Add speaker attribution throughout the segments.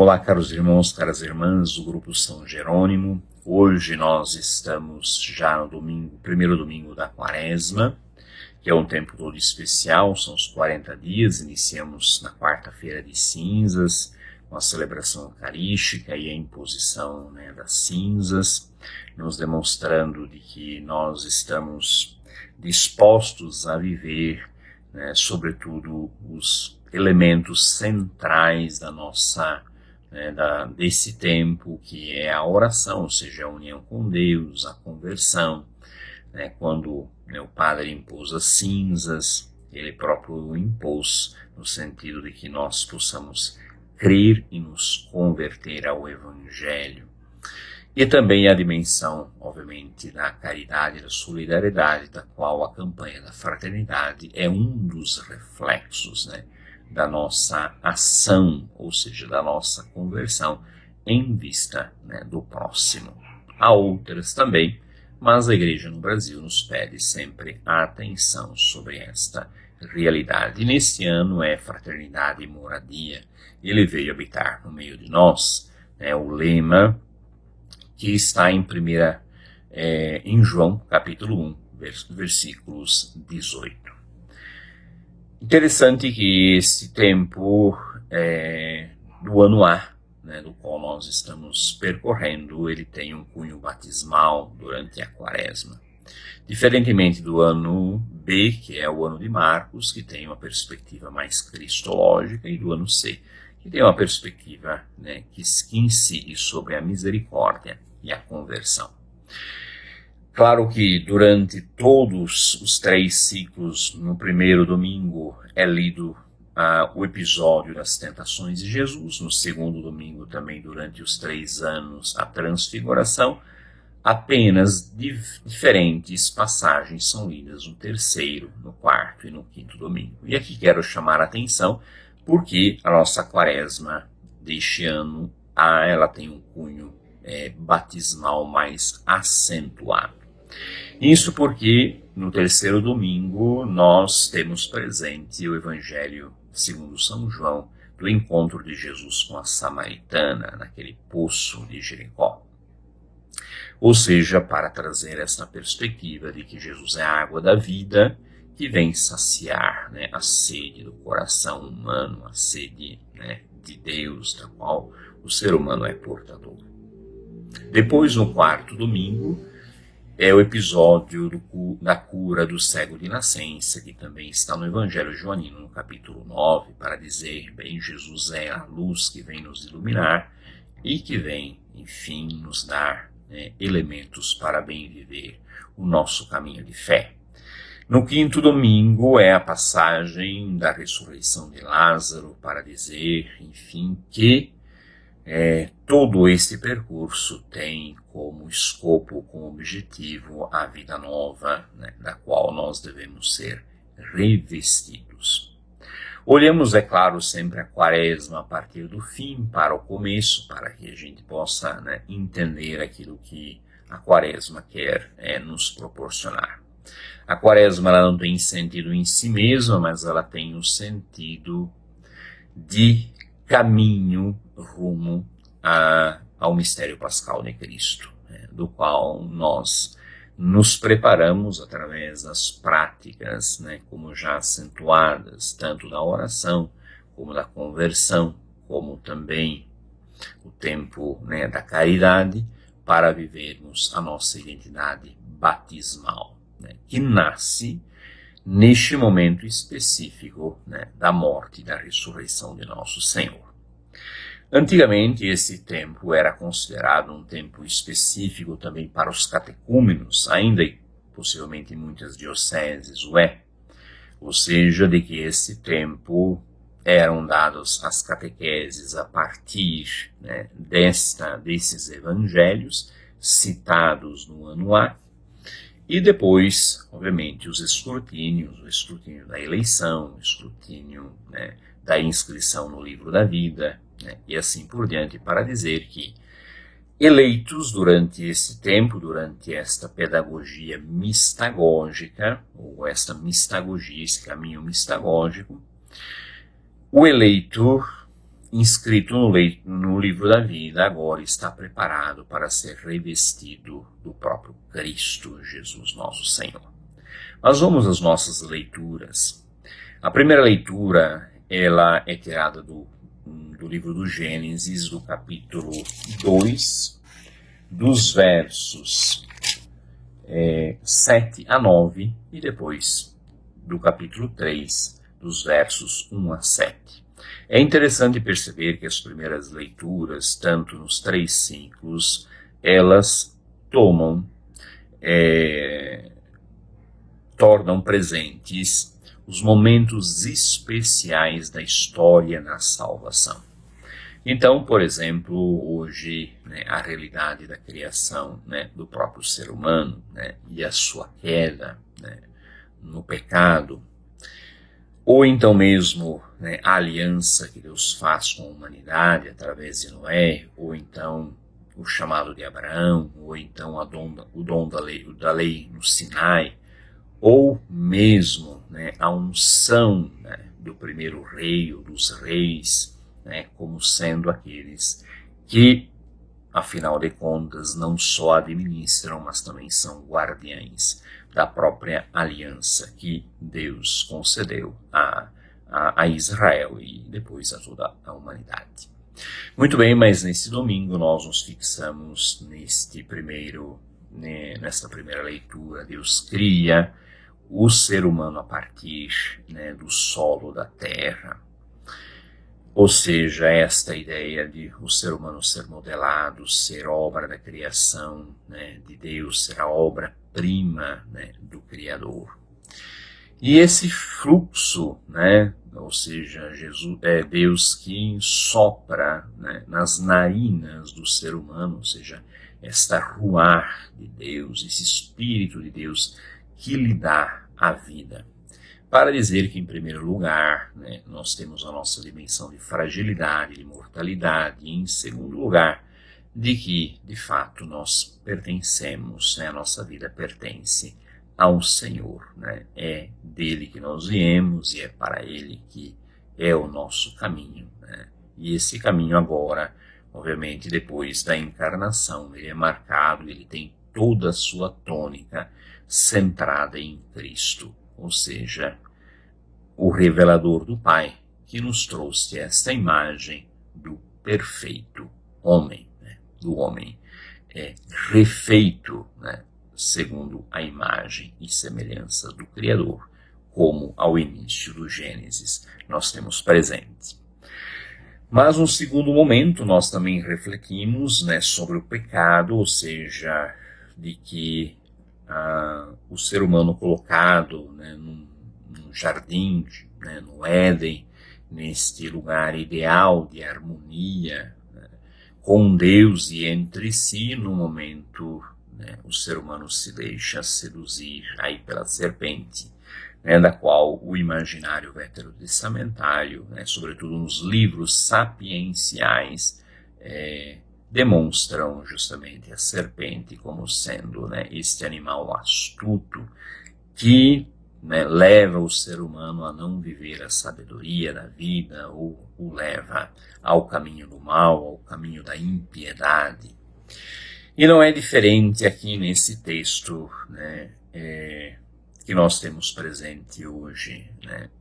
Speaker 1: Olá, caros irmãos, caras irmãs do Grupo São Jerônimo. Hoje nós estamos já no primeiro domingo da Quaresma, que é um tempo todo especial, são os 40 dias. Iniciamos na quarta-feira de cinzas, com a celebração eucarística e a imposição das cinzas, nos demonstrando de que nós estamos dispostos a viver, sobretudo, os elementos centrais da nossa desse tempo, que é a oração, ou seja, a união com Deus, a conversão. Quando o padre impôs as cinzas, ele próprio impôs no sentido de que nós possamos crer e nos converter ao Evangelho. E também a dimensão, obviamente, da caridade e da solidariedade, da qual a campanha da fraternidade é um dos reflexos, da nossa ação, ou seja, da nossa conversão em vista do próximo. Há outras também, mas a Igreja no Brasil nos pede sempre a atenção sobre esta realidade. E neste ano é Fraternidade e Moradia. Ele veio habitar no meio de nós, o lema que está em João, capítulo 1, versículos 18. Interessante que esse tempo do ano A, do qual nós estamos percorrendo, ele tem um cunho batismal durante a Quaresma. Diferentemente do ano B, que é o ano de Marcos, que tem uma perspectiva mais cristológica, e do ano C, que tem uma perspectiva que incide sobre a misericórdia e a conversão. Claro que durante todos os 3 ciclos, no primeiro domingo é lido o episódio das tentações de Jesus, no segundo domingo também durante os 3 anos a transfiguração, apenas diferentes passagens são lidas no terceiro, no quarto e no quinto domingo. E aqui quero chamar a atenção porque a nossa Quaresma deste ano ela tem um cunho batismal mais acentuado. Isso porque no terceiro domingo nós temos presente o Evangelho segundo São João, do encontro de Jesus com a samaritana, naquele poço de Jericó. Ou seja, para trazer essa perspectiva de que Jesus é a água da vida, que vem saciar a sede do coração humano, a sede de Deus, da qual o ser humano é portador. Depois, no quarto domingo, é o episódio da cura do cego de nascença, que também está no Evangelho joanino, no capítulo 9, para dizer, bem, Jesus é a luz que vem nos iluminar e que vem, enfim, nos dar elementos para bem viver o nosso caminho de fé. No quinto domingo é a passagem da ressurreição de Lázaro, para dizer, enfim, que todo esse percurso tem como escopo, como objetivo, a vida nova, da qual nós devemos ser revestidos. Olhamos, é claro, sempre a Quaresma a partir do fim para o começo, para que a gente possa entender aquilo que a Quaresma quer nos proporcionar. A Quaresma ela não tem sentido em si mesma, mas ela tem um sentido de caminho rumo ao mistério pascal de Cristo, do qual nós nos preparamos através das práticas, como já acentuadas, tanto da oração, como da conversão, como também o tempo da caridade, para vivermos a nossa identidade batismal, que nasce neste momento específico da morte e da ressurreição de nosso Senhor. Antigamente, esse tempo era considerado um tempo específico também para os catecúmenos, ainda e possivelmente em muitas dioceses ou seja, de que esse tempo eram dados as catequeses a partir desses evangelhos citados no ano A, e depois, obviamente, os escrutínios, o escrutínio da eleição, o escrutínio da inscrição no livro da vida, e assim por diante, para dizer que eleitos durante esse tempo, durante esta pedagogia mistagógica, ou esta mistagogia, esse caminho mistagógico, o eleito inscrito no livro da vida, agora está preparado para ser revestido do próprio Cristo Jesus, nosso Senhor. Mas vamos às nossas leituras. A primeira leitura, ela é tirada do livro do Gênesis, do capítulo 2, dos versos 7 a 9, e depois do capítulo 3, dos versos 1 a 7. É interessante perceber que as primeiras leituras, tanto nos 3 ciclos, elas tornam presentes os momentos especiais da história na salvação. Então, por exemplo, hoje, a realidade da criação, do próprio ser humano, e a sua queda, no pecado, ou então mesmo a aliança que Deus faz com a humanidade através de Noé, ou então o chamado de Abraão, ou então o dom da lei no Sinai, ou mesmo a unção do primeiro rei ou dos reis, como sendo aqueles que, afinal de contas, não só administram, mas também são guardiães da própria aliança que Deus concedeu a Israel e depois a toda a humanidade. Muito bem, mas nesse domingo nós nos fixamos nesta primeira leitura. Deus cria o ser humano a partir do solo da terra. Ou seja, esta ideia de o ser humano ser modelado, ser obra da criação de Deus, ser a obra-prima do Criador. E esse fluxo, ou seja, Deus que sopra nas narinas do ser humano, ou seja, esta ruar de Deus, esse Espírito de Deus que lhe dá a vida. Para dizer que, em primeiro lugar, nós temos a nossa dimensão de fragilidade, de mortalidade, e, em segundo lugar, de que, de fato, nós pertencemos, a nossa vida pertence ao Senhor. É dele que nós viemos e é para ele que é o nosso caminho. E esse caminho agora, obviamente, depois da encarnação, ele é marcado, ele tem toda a sua tônica centrada em Cristo, ou seja, o revelador do Pai, que nos trouxe esta imagem do perfeito homem, do homem refeito, segundo a imagem e semelhança do Criador, como ao início do Gênesis nós temos presente. Mas no segundo momento nós também refletimos sobre o pecado, ou seja, de que o ser humano colocado num jardim, no Éden, neste lugar ideal de harmonia com Deus e entre si, no momento o ser humano se deixa seduzir aí pela serpente, da qual o imaginário veterotestamentário, sobretudo nos livros sapienciais, demonstram justamente a serpente como sendo este animal astuto que leva o ser humano a não viver a sabedoria da vida, ou o leva ao caminho do mal, ao caminho da impiedade. E não é diferente aqui nesse texto que nós temos presente hoje.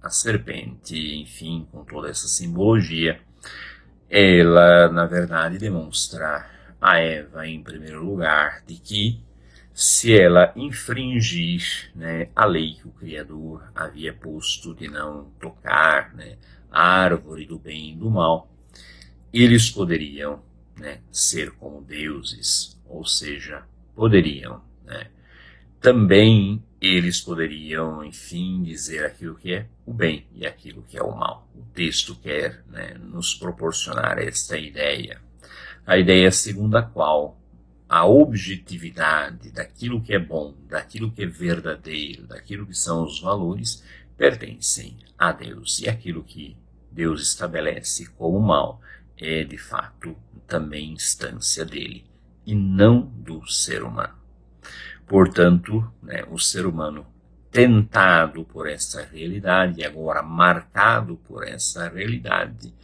Speaker 1: A serpente, enfim, com toda essa simbologia, ela, na verdade, demonstra a Eva, em primeiro lugar, de que se ela infringir a lei que o Criador havia posto de não tocar a árvore do bem e do mal, eles poderiam ser como deuses, ou seja, poderiam também eles poderiam, enfim, dizer aquilo que é o bem e aquilo que é o mal. O texto quer nos proporcionar esta ideia. A ideia segundo a qual a objetividade daquilo que é bom, daquilo que é verdadeiro, daquilo que são os valores, pertencem a Deus. E aquilo que Deus estabelece como mal é, de fato, também instância dele, e não do ser humano. Portanto, o ser humano tentado por essa realidade, agora marcado por essa realidade,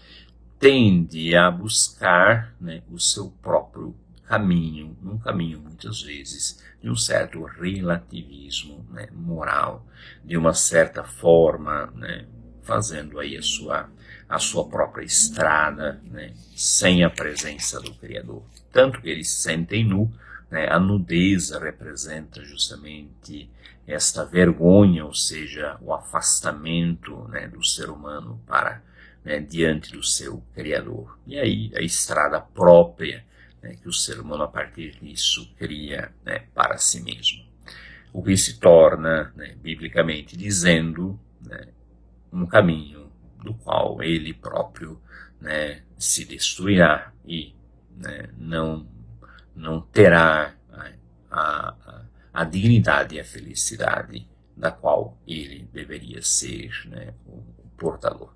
Speaker 1: tende a buscar, né, o seu próprio caminho, um caminho muitas vezes de um certo relativismo, né, moral, de uma certa forma, né, fazendo aí a sua própria estrada, né, sem a presença do Criador. Tanto que eles se sentem nu, né, a nudez representa justamente esta vergonha, ou seja, o afastamento, né, do ser humano para, né, diante do seu Criador. E aí a estrada própria, né, que o ser humano a partir disso cria, né, para si mesmo. O que se torna, né, biblicamente dizendo, né, um caminho do qual ele próprio, né, se destruirá e, né, não terá a dignidade e a felicidade da qual ele deveria ser, né, o portador.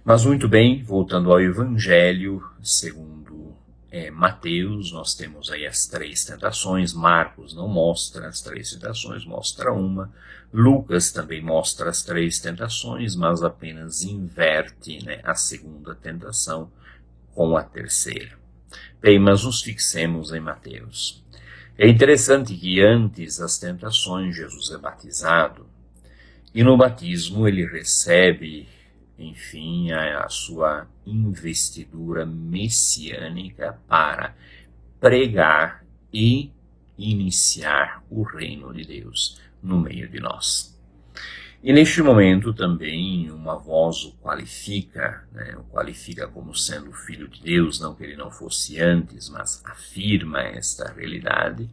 Speaker 1: Mas muito bem, voltando ao Evangelho segundo Mateus, nós temos aí as 3 tentações. Marcos não mostra as 3 tentações, mostra uma. Lucas também mostra as 3 tentações, mas apenas inverte, né, a segunda tentação com a terceira. Bem, mas nos fixemos em Mateus. É interessante que antes das tentações Jesus é batizado, e no batismo ele recebe, enfim, a sua investidura messiânica para pregar e iniciar o reino de Deus no meio de nós. E neste momento também uma voz o qualifica, né, o qualifica como sendo filho de Deus, não que ele não fosse antes, mas afirma esta realidade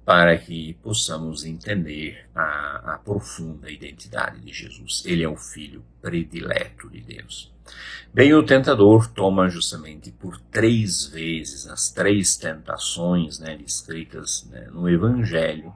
Speaker 1: para que possamos entender a profunda identidade de Jesus. Ele é o filho predileto de Deus. Bem, o tentador toma justamente por 3 vezes as 3 tentações, né, descritas, né, no Evangelho,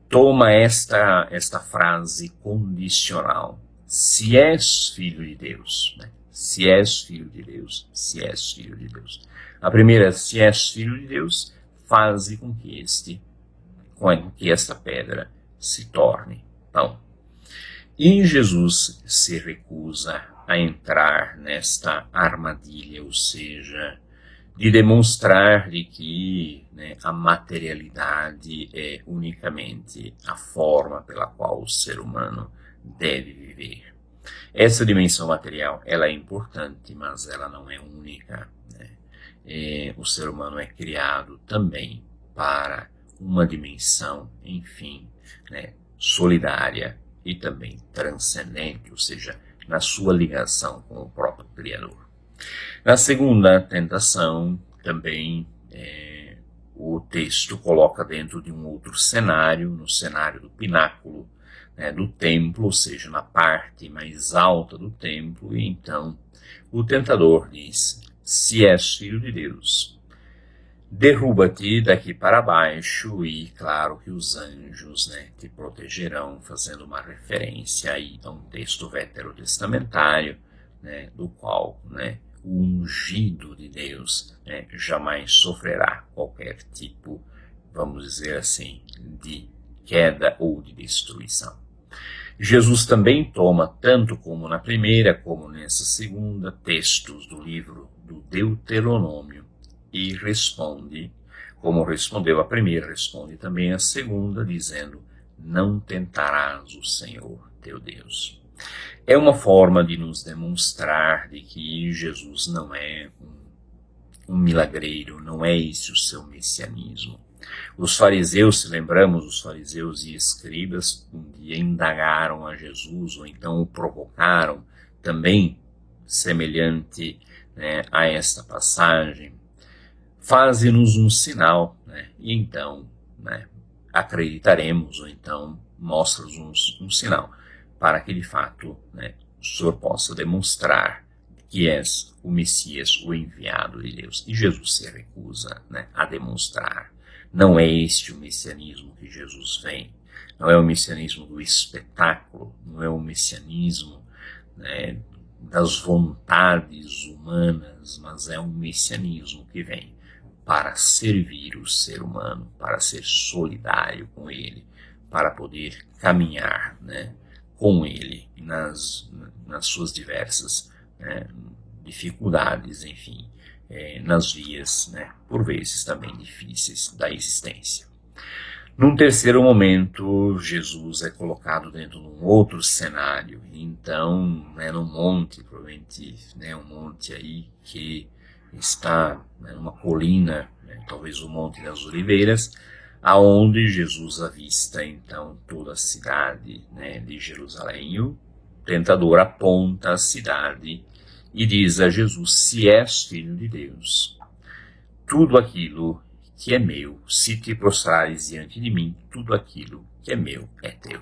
Speaker 1: toma esta frase condicional: se és filho de Deus, né? Se és filho de Deus, se és filho de Deus. A primeira, se és filho de Deus, faze com que esta pedra se torne pão. E Jesus se recusa a entrar nesta armadilha, ou seja, de demonstrar de que, né, a materialidade é unicamente a forma pela qual o ser humano deve viver. Essa dimensão material, ela é importante, mas ela não é única, né? O ser humano é criado também para uma dimensão, enfim, né, solidária e também transcendente, ou seja, na sua ligação com o próprio Criador. Na segunda tentação, também o texto coloca dentro de um outro cenário, no cenário do pináculo, né, do templo, ou seja, na parte mais alta do templo, e então o tentador diz: se és filho de Deus, derruba-te daqui para baixo, e claro que os anjos, né, te protegerão, fazendo uma referência aí a um texto veterotestamentário, né, do qual, né, o ungido de Deus, né, jamais sofrerá qualquer tipo, vamos dizer assim, de queda ou de destruição. Jesus também toma, tanto como na primeira como nessa segunda, textos do livro do Deuteronômio e responde, como respondeu a primeira, responde também a segunda, dizendo: não tentarás o Senhor teu Deus. É uma forma de nos demonstrar de que Jesus não é um milagreiro, não é esse o seu messianismo. Os fariseus, se lembramos, os fariseus e escribas um dia indagaram a Jesus, ou então o provocaram, também semelhante, né, a esta passagem: faze-nos um sinal, né, e então, né, acreditaremos, ou então mostra-nos um sinal, para que de fato, né, o Senhor possa demonstrar que és o Messias, o enviado de Deus. E Jesus se recusa, né, a demonstrar. Não é este o messianismo que Jesus vem. Não é o messianismo do espetáculo, não é o messianismo, né, das vontades humanas, mas é um messianismo que vem para servir o ser humano, para ser solidário com ele, para poder caminhar, né, com ele nas suas diversas, né, dificuldades, enfim, nas vias, né, por vezes também difíceis da existência. Num terceiro momento, Jesus é colocado dentro de um outro cenário. Então, num monte, provavelmente, um monte aí que está numa colina, talvez o Monte das Oliveiras, aonde Jesus avista então toda a cidade, de Jerusalém. E o tentador aponta a cidade e diz a Jesus: se és filho de Deus, tudo aquilo que é meu, se te prostrares diante de mim, tudo aquilo que é meu é teu.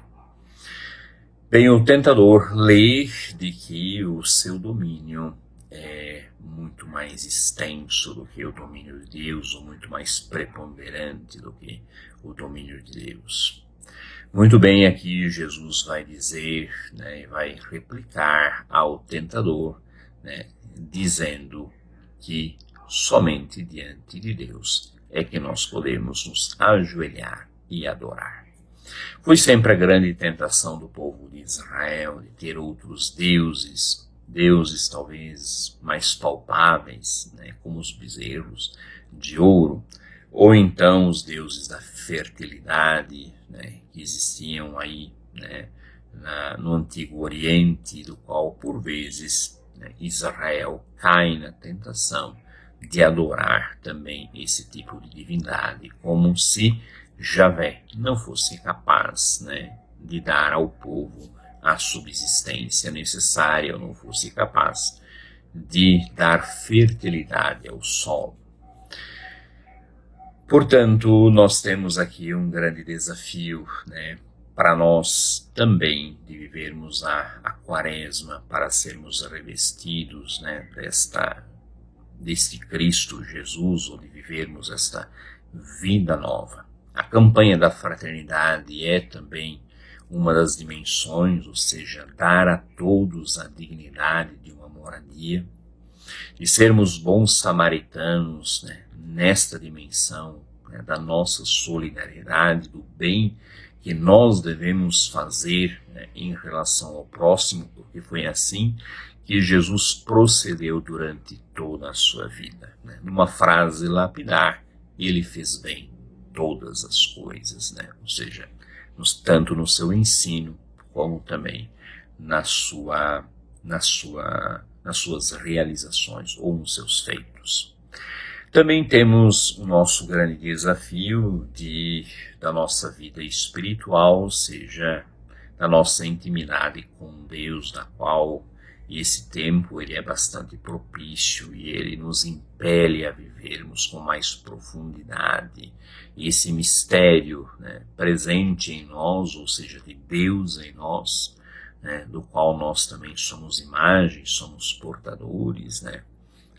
Speaker 1: Bem, o tentador lê de que o seu domínio é muito mais extenso do que o domínio de Deus, ou muito mais preponderante do que o domínio de Deus. Muito bem, aqui Jesus vai dizer, vai replicar ao tentador, dizendo que somente diante de Deus é que nós podemos nos ajoelhar e adorar. Foi sempre a grande tentação do povo de Israel de ter outros deuses talvez mais palpáveis, como os bezerros de ouro, ou então os deuses da fertilidade, que existiam aí, no Antigo Oriente, do qual por vezes Israel cai na tentação de adorar também esse tipo de divindade, como se Javé não fosse capaz, de dar ao povo a subsistência necessária, ou não fosse capaz de dar fertilidade ao solo. Portanto, nós temos aqui um grande desafio, para nós também, de vivermos a quaresma, para sermos revestidos, deste Cristo Jesus, ou de vivermos esta vida nova. A campanha da fraternidade é também uma das dimensões, ou seja, dar a todos a dignidade de uma moradia, e sermos bons samaritanos, nesta dimensão, da nossa solidariedade, do bem que nós devemos fazer, em relação ao próximo, porque foi assim que Jesus procedeu durante toda a sua vida. Numa frase lapidar, ele fez bem todas as coisas, ou seja, tanto no seu ensino, como também nas suas realizações ou nos seus feitos. Também temos o nosso grande desafio da nossa vida espiritual, ou seja, da nossa intimidade com Deus, da qual esse tempo ele é bastante propício e ele nos impele a vivermos com mais profundidade esse mistério, presente em nós, ou seja, de Deus em nós, do qual nós também somos imagens, somos portadores,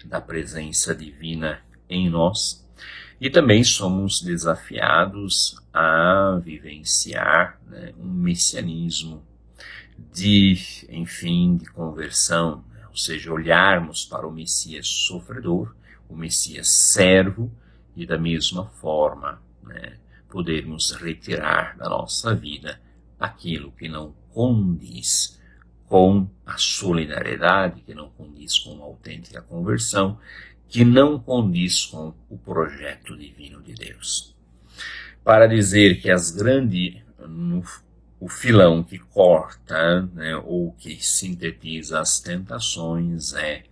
Speaker 1: da presença divina em nós, e também somos desafiados a vivenciar, um messianismo de conversão, ou seja, olharmos para o Messias sofredor, o Messias servo, e da mesma forma, podermos retirar da nossa vida aquilo que não condiz com a solidariedade, que não condiz com uma autêntica conversão, que não condiz com o projeto divino de Deus. Para dizer que o filão que corta, ou que sintetiza as tentações é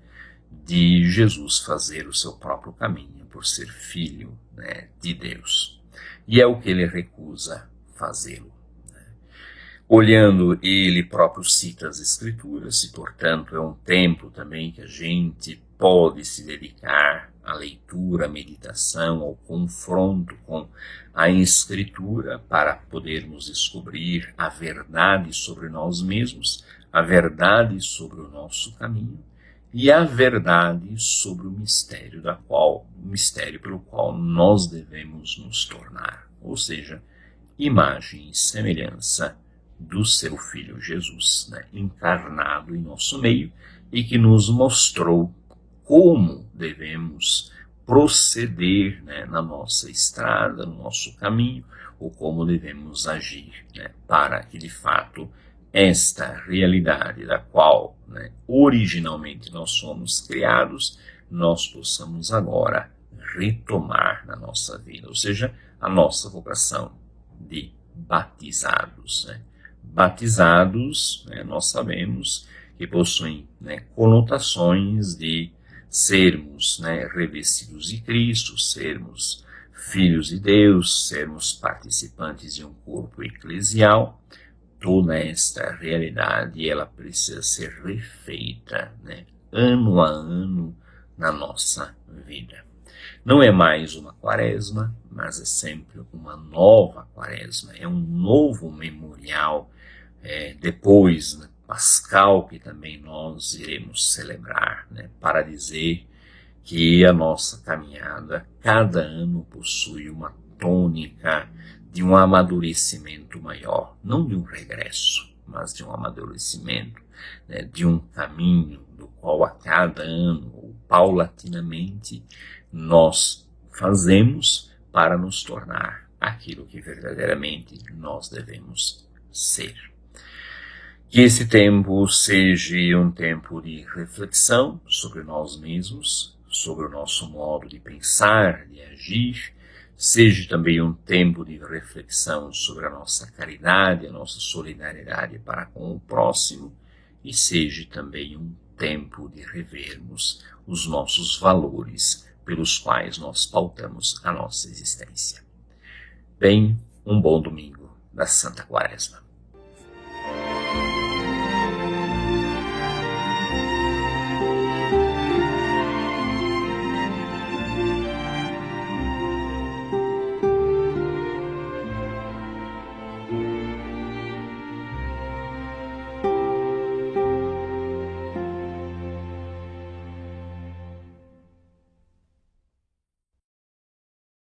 Speaker 1: de Jesus fazer o seu próprio caminho por ser filho, de Deus. E é o que ele recusa fazê-lo. Olhando, ele próprio cita as Escrituras, e portanto é um tempo também que a gente pode se dedicar à leitura, à meditação, ao confronto com a Escritura, para podermos descobrir a verdade sobre nós mesmos, a verdade sobre o nosso caminho e a verdade sobre o mistério pelo qual nós devemos nos tornar, ou seja, imagem e semelhança do seu Filho Jesus, encarnado em nosso meio, e que nos mostrou como devemos proceder, na nossa estrada, no nosso caminho, ou como devemos agir, para que de fato esta realidade da qual, né, originalmente nós somos criados, nós possamos agora retomar na nossa vida, ou seja, a nossa vocação de batizados. Né? Batizados, né, nós sabemos que possuem, né, conotações de sermos, né, revestidos de Cristo, sermos filhos de Deus, sermos participantes de um corpo eclesial. Toda esta realidade ela precisa ser refeita, né, ano a ano na nossa vida. Não é mais uma quaresma, mas é sempre uma nova quaresma, é um novo memorial, depois, né, Pascal, que também nós iremos celebrar, né, para dizer que a nossa caminhada, cada ano possui uma tônica de um amadurecimento maior, não de um regresso, mas de um amadurecimento, né, de um caminho do qual a cada ano, ou paulatinamente, nós fazemos para nos tornar aquilo que verdadeiramente nós devemos ser. Que esse tempo seja um tempo de reflexão sobre nós mesmos, sobre o nosso modo de pensar, de agir, seja também um tempo de reflexão sobre a nossa caridade, a nossa solidariedade para com o próximo, e seja também um tempo de revermos os nossos valores pelos quais nós pautamos a nossa existência. Bem, um bom domingo da Santa Quaresma.